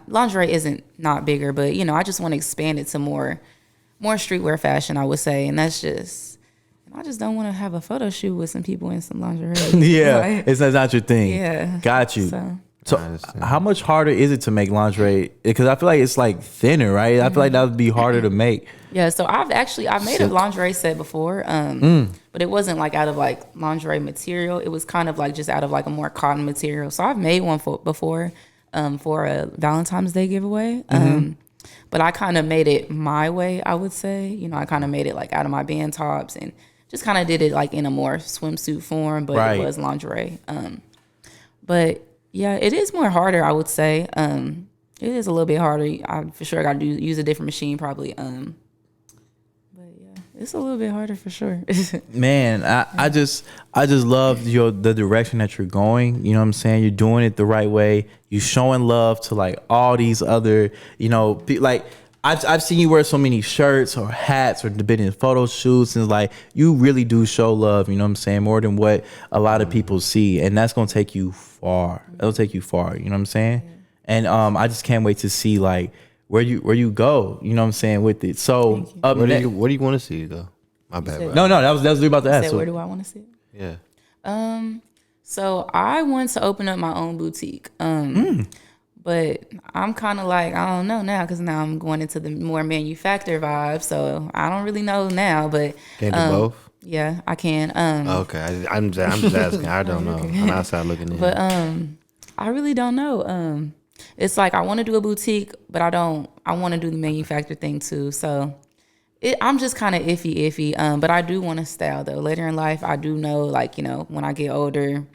Lingerie isn't not bigger, but I just want to expand it to more streetwear fashion, I would say, and that's just. I just don't want to have a photo shoot with some people in some lingerie. Yeah, like, it's not your thing. Yeah, got you. So how much harder is it to make lingerie? Because I feel like it's like thinner, right? I feel like that would be harder to make. Yeah, so I've made a lingerie set before, but it wasn't like out of like lingerie material. It was kind of like just out of like a more cotton material. So I've made one before for a Valentine's Day giveaway. But I kind of made it my way, I would say. I kind of made it like out of my band tops and just kind of did it like in a more swimsuit form, but It was lingerie. But yeah, it is more harder, I would say. It is a little bit harder. I for sure got to use a different machine probably. But yeah, it's a little bit harder for sure. Man, I just love the direction that you're going. You know what I'm saying? You're doing it the right way. You're showing love to like all these other, like I've seen you wear so many shirts or hats or been in photo shoots, and like you really do show love, you know what I'm saying, more than what a lot of people see, and that's gonna take you far. That'll take you far, you know what I'm saying? And I just can't wait to see like where you go, you know what I'm saying, with it. So what do you want to see though? My bad. Bro. No, that was about to ask. Where do I want to see it? Yeah. So I want to open up my own boutique. But I'm kind of like, I don't know now, because now I'm going into the more manufacturer vibe. So I don't really know now, but can do both. Yeah, I can. Okay, I'm just asking. I don't know. I'm outside looking in. But I really don't know. It's like I want to do a boutique, but I want to do the manufacturer thing too. So I'm just kind of iffy. But I do want to style though. Later in life, I do know, like, when I get older,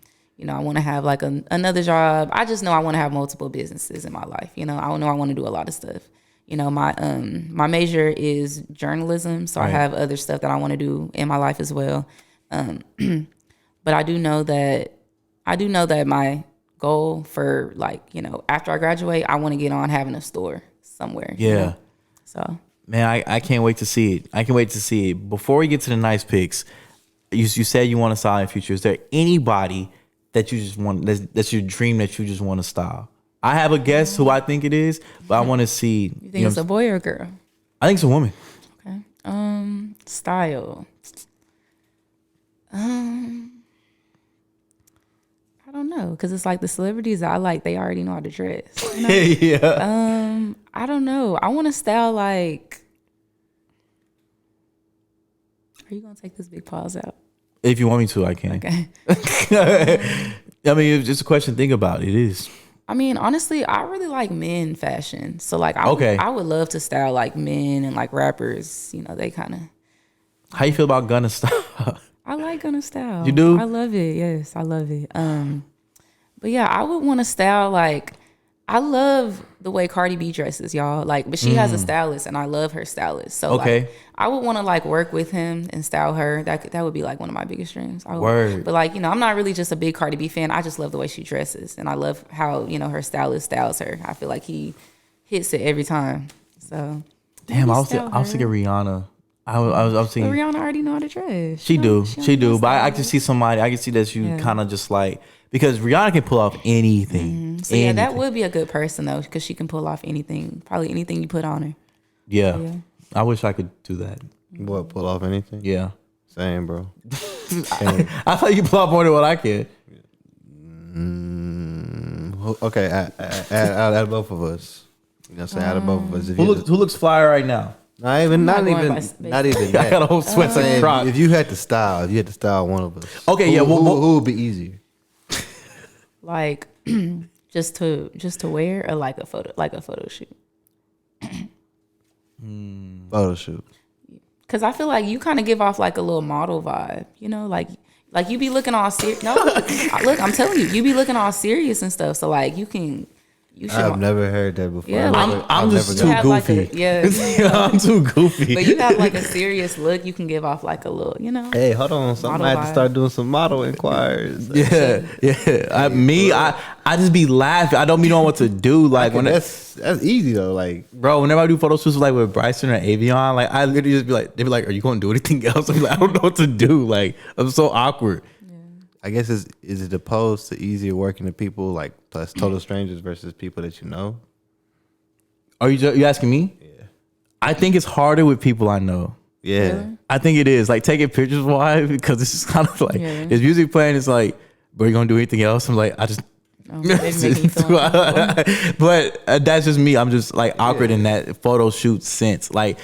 I want to have like another job. I just know I want to have multiple businesses in my life. I know I want to do a lot of stuff. My major is journalism, so I have other stuff that I want to do in my life as well. But I do know that my goal for like, after I graduate, I want to get on having a store somewhere. Yeah. So man, I can't wait to see it. I can't wait to see it. Before we get to the nice picks, you said you want to style in the future. Is there anybody that you just want, that's your dream that you just want to style? I have a guess who I think it is, but I want to see. You think it's a boy or a girl? I think it's a woman. Okay. Style. I don't know, because it's like the celebrities that I like, they already know how to dress. Yeah. I don't know. I want to style like. Are you gonna take this big pause out? If you want me to, I can. Okay. I mean, it's just a question to think about. It is. I mean, honestly, I really like men fashion. So like, I would love to style like men and like rappers. They kind of. How you feel about Gunna style? I like Gunna style. You do? I love it. Yes, I love it. But yeah, I would want to style like. I love the way Cardi B dresses, y'all. Like, but she has a stylist, and I love her stylist. So like, I would want to like work with him and style her. That would be like one of my biggest dreams. Word. But like, I'm not really just a big Cardi B fan. I just love the way she dresses, and I love how her stylist styles her. I feel like he hits it every time. So damn, I was thinking Rihanna. I was thinking. But Rihanna already know how to dress. She do. But I can see somebody. I can see that you kind of just like. Because Rihanna can pull off anything. So yeah, that would be a good person though, because she can pull off anything, probably anything you put on her. Yeah. I wish I could do that. What, pull off anything? Yeah. Same, bro. I thought you could pull off more than what I can. Okay, out of both of us. You know what I'm saying? Out of both of us. Who looks flyer right now? Not even I got a whole sweats and Crocs. If you had to style one of us. Okay, who would be easier? Like just to wear, or like a photo shoot. Photo shoot. Cause I feel like you kind of give off like a little model vibe, like you be looking all serious. No, look, I'm telling you, you be looking all serious and stuff. So like you should. I've never heard that before. Yeah, I'm just too goofy. I'm too goofy. But you have like a serious look. You can give off like a little, Hey, hold on. So I might have to start doing some model inquiries. Yeah. I just be laughing. I don't be knowing what to do. Like that's easy though. Like, bro, whenever I do photo shoots like with Bryson or Avion, like I literally just be like, they be like, "Are you going to do anything else?" I'm like, I don't know what to do. Like, I'm so awkward. I guess is it opposed to easier working with people like plus total strangers versus people that you know? Are you asking me? Yeah. I think it's harder with people I know. Yeah. Really? I think it is. Like taking pictures, why? Because it's just kind of like there's music playing. It's like, bro, you gonna do anything else? I'm like, I just. But that's just me. I'm just like awkward in that photo shoot sense. Like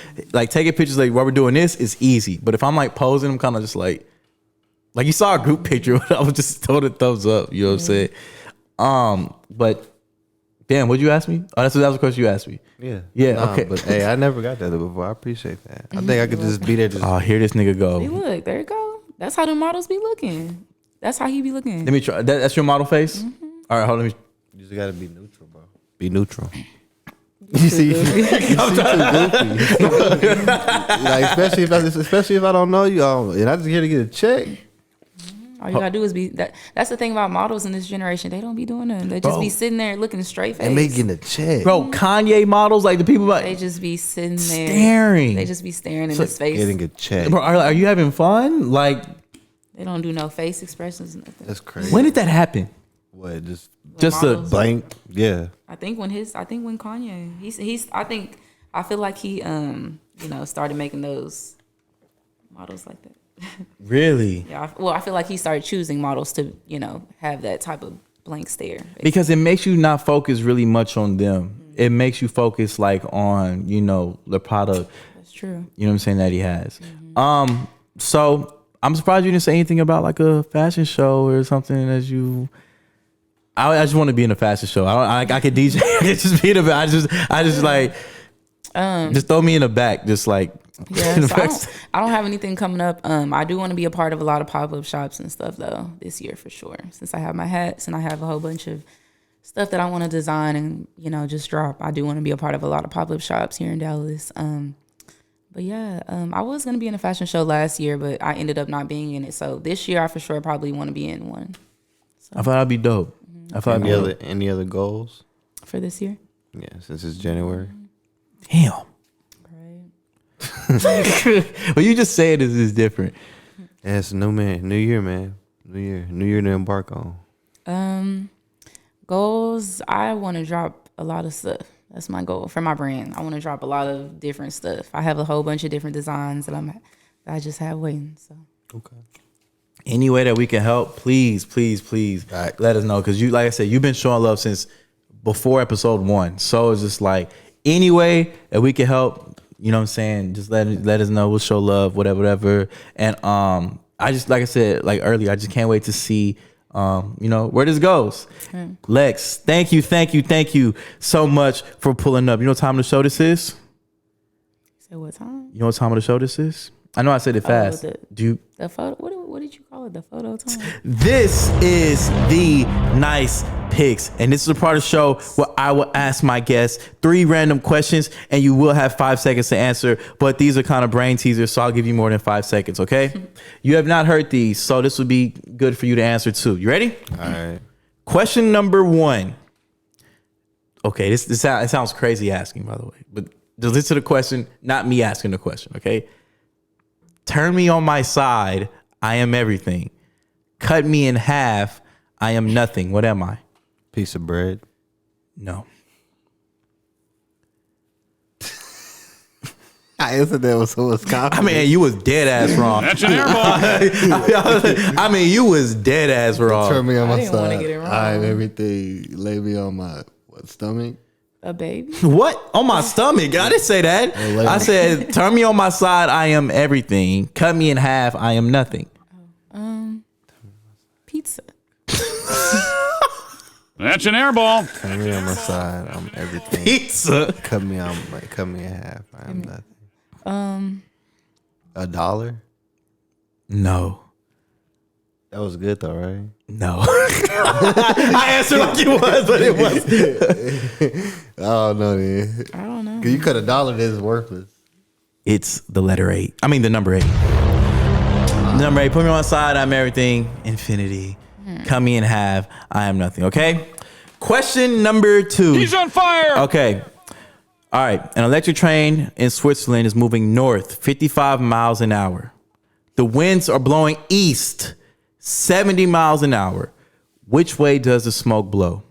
taking pictures like while we're doing this is easy. But if I'm like posing, I'm kind of just like you saw a group picture, I was just throwing a thumbs up. You know what I'm saying? But damn, what'd you ask me? Oh, that was the question you asked me. Yeah. Okay. But hey, I never got that before. I appreciate that. I think I could just be there. Oh, here this nigga go. See, look, there you go. That's how the models be looking. That's how he be looking. Let me try. That's your model face? All right, hold on. You just gotta be neutral, bro. Be neutral. You see, I'm too goofy. Like especially if I don't know you, and I just here to get a check. All you gotta do is be that. That's the thing about models in this generation. They don't be doing nothing. They just be sitting there looking straight face. And making a check, bro. Kanye models, like the people, they just be sitting there staring. They just be staring in his face. Getting a check, bro. Are you having fun? Like they don't do no face expressions. Nothing. That's crazy. When did that happen? What? Just a blank? Yeah. I think when Kanye, I feel like he started making those models like that. Really? Yeah. I feel like he started choosing models to have that type of blank stare. Basically. Because it makes you not focus really much on them. Mm-hmm. It makes you focus like on the product. That's true. You know what I'm saying that he has. Mm-hmm. So I'm surprised you didn't say anything about like a fashion show or something as you. I just want to be in a fashion show. I could DJ. I could just be in a. I just like. Just throw me in the back. Just like Yeah, so I don't have anything coming up. I do want to be a part of a lot of pop-up shops and stuff though this year for sure. Since I have my hats and I have a whole bunch of stuff that I want to design and just drop. I do want to be a part of a lot of pop-up shops here in Dallas. But yeah, I was gonna be in a fashion show last year, but I ended up not being in it. So this year, I for sure probably want to be in one. So. I thought that'd be dope. I thought any other goals for this year? Yeah, since it's January. Damn. Right. Well, you just say it is different. Yeah, it's new year, man. New year to embark on. Goals. I want to drop a lot of stuff. That's my goal for my brand. I want to drop a lot of different stuff. I have a whole bunch of different designs that I just have waiting. So okay. Any way that we can help, please Right. let us know. Because you, like I said, you've been showing love since before episode 1. So it's just like any way that we can help. You know what I'm saying? Just let us know. We'll show love, whatever. And I just, like I said, like earlier, I just can't wait to see where this goes. Lex, thank you so much for pulling up. You know what time of the show this is? Say what time? You know what time of the show this is? I know I said it fast. The photo. What did you call it? The photo time. This is the nice picks, and this is a part of the show where I will ask my guests 3 random questions, and you will have 5 seconds to answer. But these are kind of brain teasers, so I'll give you more than 5 seconds. Okay? You have not heard these, so this would be good for you to answer too. You ready? All right. Question number 1. Okay, this it sounds crazy asking, by the way, but just listen to the question, not me asking the question. Okay. Turn me on my side, I am everything. Cut me in half, I am nothing. What am I? Piece of bread. No. I answered that with so much confidence. I mean, you was dead ass wrong. That's an airball. I mean, you was dead ass wrong. Turn me on my didn't wanna side. get it wrong. I am everything. Lay me on my stomach. A baby. What? On my stomach? I didn't say that. I said, turn me on my side, I am everything. Cut me in half, I am nothing. Pizza. That's an airball. Turn me on my side. I'm everything. Pizza. Cut me in half. I am nothing. $1? No. That was good though, right? No. I answered like it was, but it wasn't. I don't know, man. I don't know. Cause you cut $1, that is worthless. It's the letter 8. I mean the number 8. Number 8. Put me on my side, I'm everything. Infinity. Cut me in half, I am nothing. Okay. Question number 2. He's on fire. Okay. All right. An electric train in Switzerland is moving north 55 miles an hour. The winds are blowing east 70 miles an hour. Which way does the smoke blow?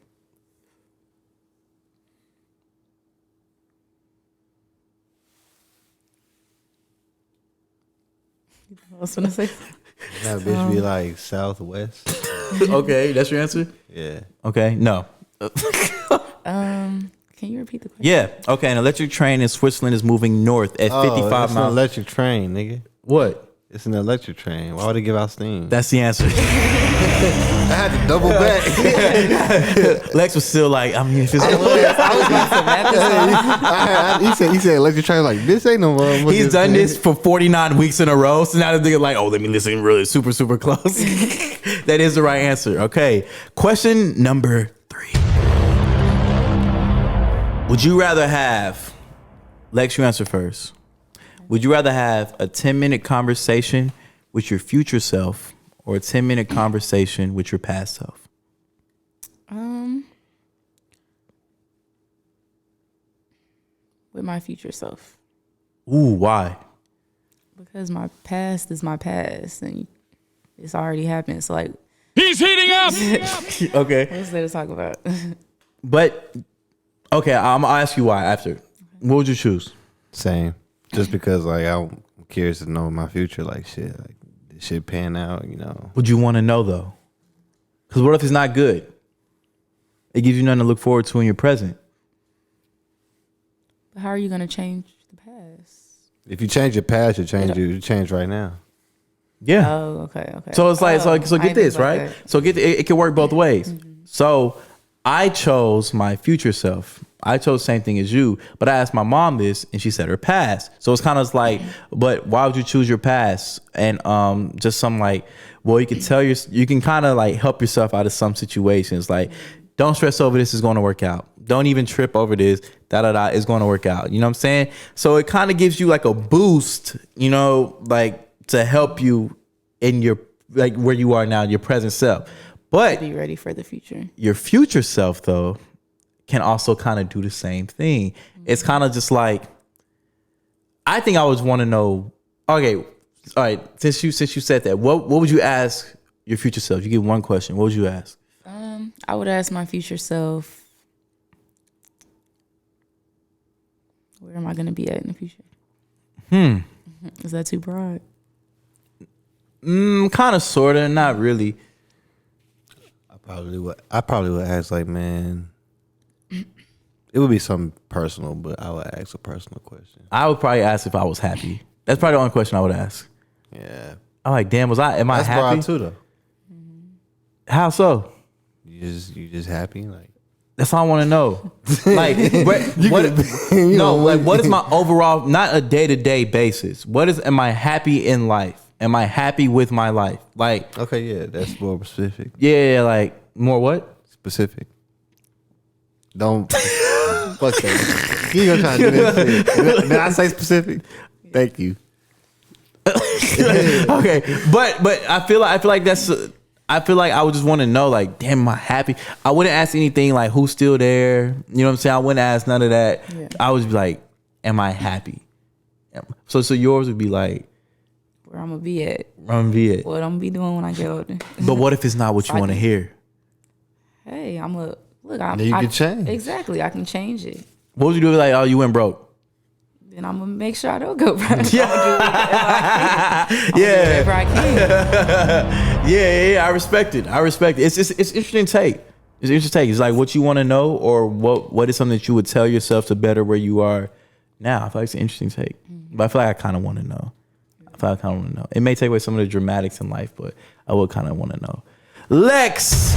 I was gonna say. That bitch be like southwest. Okay, that's your answer? Yeah. Okay, no. Can you repeat the question? Yeah. Okay, an electric train in Switzerland is moving north at 55 it's miles. an electric train, nigga. What? It's an electric train. Why would it give out steam? That's the answer. I had to double back. Lex was still like, I mean, if it's He said electric train. Like, this ain't no wrong. he's done this for 49 weeks in a row. So now the nigga like, oh, let me listen really super close. That is the right answer. Okay. Question number 3. Would you rather have, Lex, you answer first. Would you rather have a 10-minute conversation with your future self or a 10-minute conversation with your past self? With my future self. Ooh, why? Because my past is my past and it's already happened. So like, He's heating up. Okay. what's there to talk about? But, okay, I'll ask you why after. What would you choose? Same. Just because, like, I'm curious to know my future. Like, shit, like, this shit pan out, you know. Would you want to know, though? Because what if it's not good? It gives you nothing to look forward to in your present. But how are you gonna change the past? If you change your past, you change right now. Yeah. Oh, okay. So it's like, so I get didn't this, think about right? that. So it can work both ways. So I chose my future self. I chose the same thing as you, but I asked my mom this, and she said her past. So it's kind of like, but why would you choose your past? And just some like, well, you can you can kind of like help yourself out of some situations. Like, don't stress over this; it's going to work out. Don't even trip over this. It's going to work out. You know what I'm saying? So it kind of gives you like a boost, you know, like to help you in your like where you are now, your present self. But Be ready for the future. Your future self, though, can also kind of do the same thing. It's kind of just like, I think I always want to know. Okay, all right. Since you said that, what would you ask your future self? You get one question. What would you ask? I would ask my future self, where am I going to be at in the future? Is that too broad? Kind of, sort of, not really. I probably would ask, like, man, it would be something personal, but I would ask a personal question. I would probably ask if I was happy. That's probably the only question I would ask. Yeah. I'm like, damn, am I That's happy? broad too, though. How so? You just happy, like. That's all I want to know. Like, what is my overall, not a day-to-day basis? Am I happy in life? Am I happy with my life? Like, Okay, yeah, that's more specific. yeah, like more what? Specific. Don't fuck that. You ain't gonna try to do that shit. Did I say specific? Thank you. Okay, but I feel like I would just want to know, like, damn, am I happy? I wouldn't ask anything like who's still there. You know what I'm saying? I wouldn't ask none of that. Yeah. I would be like, am I happy? So yours would be like, Where I'm going to be at. I'm gonna be it. What I'm going to be doing when I get older. But what if it's not what you want to hear? Hey, look, Then you can change. Exactly, I can change it. What would you do if like, oh, you went broke? Then I'm going to make sure I don't go broke. Yeah. Whatever I can. Yeah, I respect it. It's interesting take. It's interesting take. It's like what you want to know, or what is something that you would tell yourself to better where you are now. I feel like it's an interesting take. But I feel like I kind of want to know. It may take away some of the dramatics in life, but I would kind of want to know. Lex,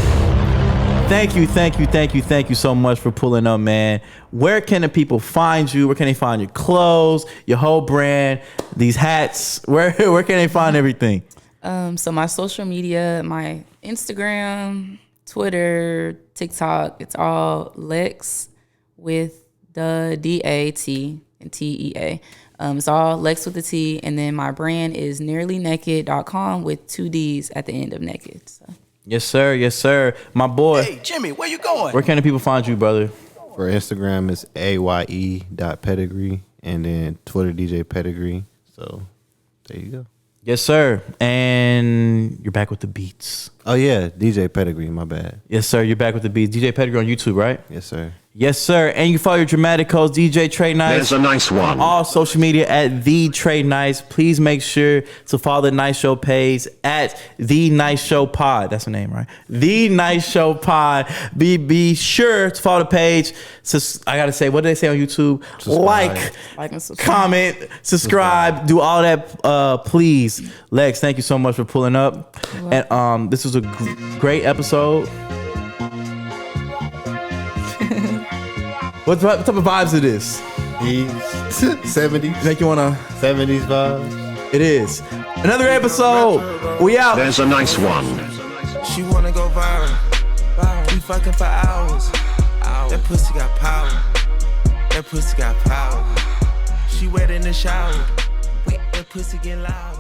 thank you so much for pulling up, man. Where can the people find you? Where can they find your clothes, your whole brand, these hats? Where can they find everything? So my social media, my Instagram, Twitter, TikTok, it's all Lex with the DAT and TEA. It's all Lex with the T, and then my brand is NearlyNakedd.com with 2 D's at the end of naked. So. Yes, sir. My boy. Hey, Jimmy, where you going? Where can the people find you, brother? For Instagram, it's AYE.pedigree, and then Twitter, DJ Pedigree. So there you go. Yes, sir. And you're back with the beats. Oh, yeah, DJ Pedigree, my bad. Yes, sir. You're back with the beats. DJ Pedigree on YouTube, right? Yes, sir. Yes, sir. And you can follow your dramatic host, DJ Trey Nice. There's a nice one. On all social media at The Trey Nice. Please make sure to follow the Nice Show page at The Nice Show Pod. That's the name, right? The Nice Show Pod. Be sure to follow the page. I got to say, what do they say on YouTube? Like and subscribe. Comment, subscribe, do all that, please. Lex, thank you so much for pulling up. And this was a great episode. What type of vibes it is? 70s. Think you wanna? 70s vibes. It is another episode. We out. There's a nice one. She wanna go viral. We fucking for hours. That pussy got power. She wet in the shower. That pussy get loud.